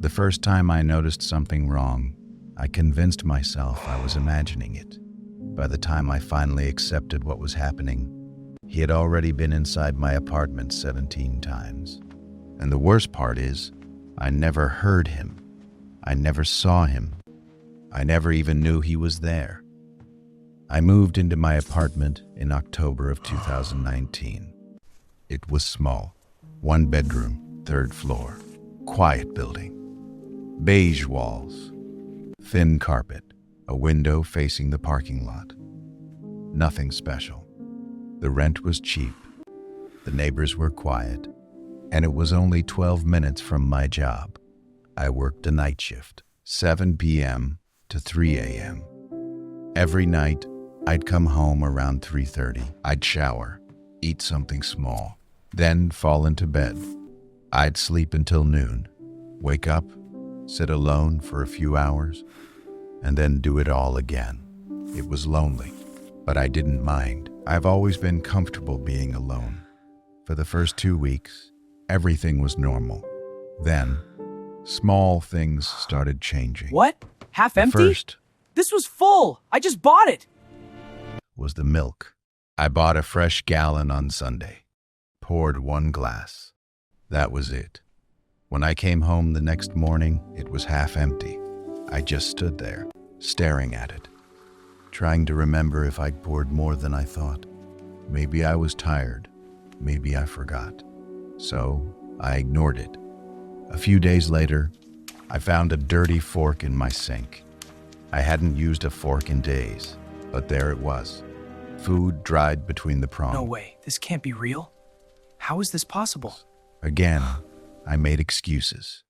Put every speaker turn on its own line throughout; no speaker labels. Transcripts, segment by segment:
The first time I noticed something wrong, I convinced myself I was imagining it. By the time I finally accepted what was happening, he had already been inside my apartment 17 times. And the worst part is, I never heard him. I never saw him. I never even knew he was there. I moved into my apartment in October of 2019. It was small, 1 bedroom, 3rd floor, quiet building, beige walls, thin carpet, a window facing the parking lot. Nothing special. The rent was cheap, the neighbors were quiet, and it was only 12 minutes from my job. I worked a night shift, 7 p.m. to 3 a.m. Every night, I'd come home around 3:30. I'd shower, eat something small, then fall into bed. I'd sleep until noon, wake up, sit alone for a few hours, and then do it all again. It was lonely, but I didn't mind. I've always been comfortable being alone. For the first 2 weeks, everything was normal. Then, small things started changing.
What? Half
The
empty?
first
This was full. I just bought it.
was the milk. I bought a fresh gallon on Sunday, poured 1 glass. That was it. When I came home the next morning, it was half empty. I just stood there, staring at it, trying to remember if I'd poured more than I thought. Maybe I was tired. Maybe I forgot. So I ignored it. A few days later, I found a dirty fork in my sink. I hadn't used a fork in days, but there it was. Food dried between the prongs.
No way. This can't be real. How is this possible?
Again, I made excuses.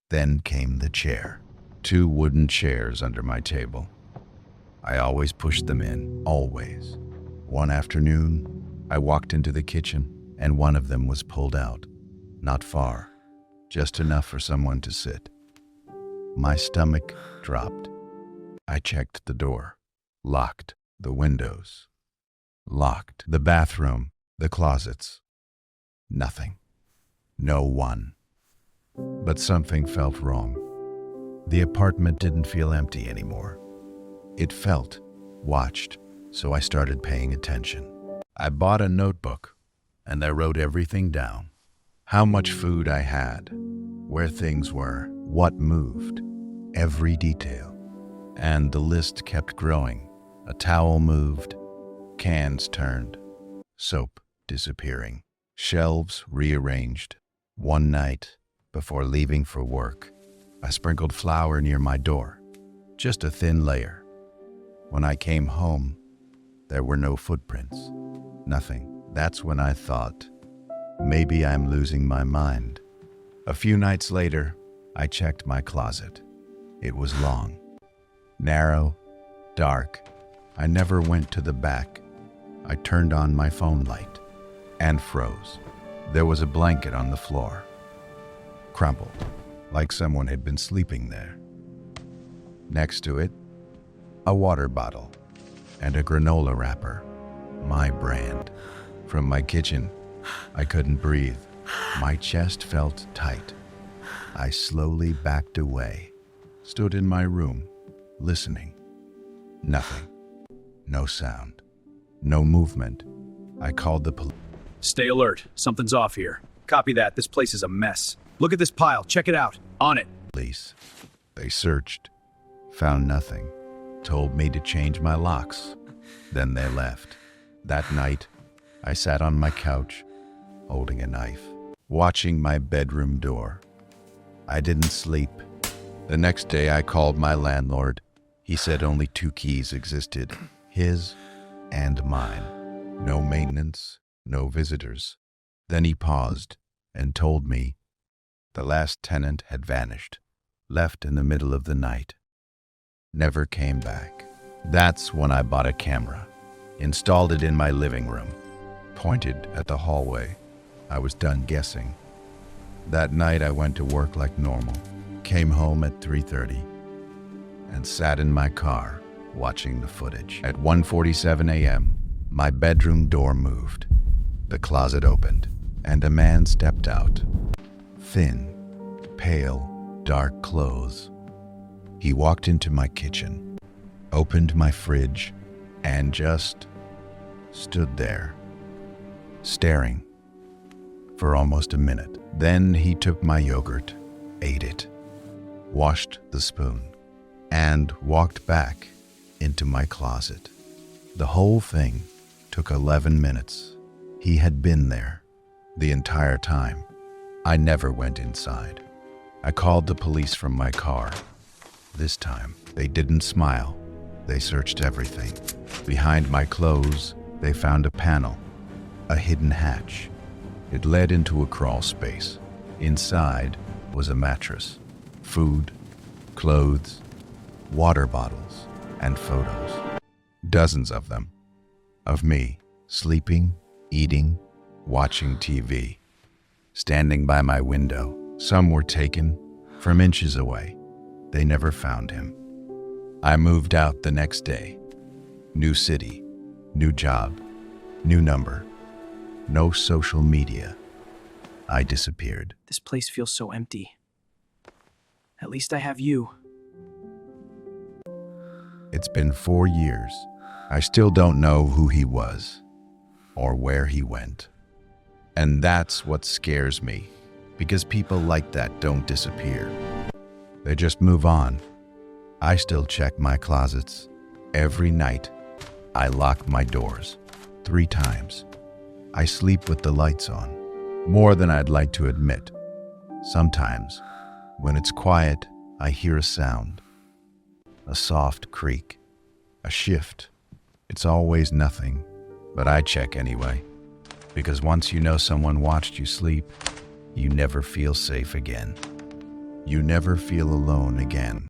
Then came the chair. 2 wooden chairs under my table. I always pushed them in, always. One afternoon, I walked into the kitchen, and one of them was pulled out. Not far, just enough for someone to sit. My stomach dropped. I checked the door, locked the windows, locked the bathroom, the closets. Nothing. No one. But something felt wrong. The apartment didn't feel empty anymore. It felt watched, so I started paying attention. I bought a notebook, and I wrote everything down. How much food I had, where things were, what moved, every detail. And the list kept growing. A towel moved, cans turned, soap disappearing, shelves rearranged. One night, before leaving for work, I sprinkled flour near my door, just a thin layer. When I came home, there were no footprints, nothing. That's when I thought, maybe I'm losing my mind. A few nights later, I checked my closet. It was long, narrow, dark. I never went to the back. I turned on my phone light and froze. There was a blanket on the floor, crumpled, like someone had been sleeping there. Next to it, a water bottle and a granola wrapper, my brand. From my kitchen, I couldn't breathe. My chest felt tight. I slowly backed away, stood in my room, listening. Nothing. No sound. No movement. I called the police.
Stay alert. Something's off here. Copy that. This place is a mess. Look at this pile. Check it out. On it.
They searched, found nothing, told me to change my locks. Then they left. That night, I sat on my couch, holding a knife, watching my bedroom door. I didn't sleep. The next day, I called my landlord. He said only 2 keys existed, his and mine. No maintenance, no visitors. Then he paused and told me the last tenant had vanished, left in the middle of the night, never came back. That's when I bought a camera, installed it in my living room, pointed at the hallway. I was done guessing. That night I went to work like normal, came home at 3:30, and sat in my car watching the footage. At 1:47 a.m., my bedroom door moved. The closet opened, and a man stepped out. Thin, pale, dark clothes. He walked into my kitchen, opened my fridge, and just stood there, staring for almost a minute. Then he took my yogurt, ate it, washed the spoon, and walked back into my closet. The whole thing took 11 minutes. He had been there the entire time. I never went inside. I called the police from my car. This time, they didn't smile. They searched everything. Behind my clothes, they found a panel, a hidden hatch. It led into a crawl space. Inside was a mattress, food, clothes, water bottles, and photos. Dozens of them. Of me, sleeping, eating, watching TV, standing by my window. Some were taken from inches away. They never found him. I moved out the next day. New city, new job, new number, no social media. I disappeared.
This place feels so empty. At least I have you.
It's been 4 years. I still don't know who he was or where he went. And that's what scares me, because people like that don't disappear. They just move on. I still check my closets. Every night, I lock my doors 3 times. I sleep with the lights on, more than I'd like to admit. Sometimes, when it's quiet, I hear a sound. A soft creak, a shift. It's always nothing, but I check anyway. Because once you know someone watched you sleep, you never feel safe again. You never feel alone again.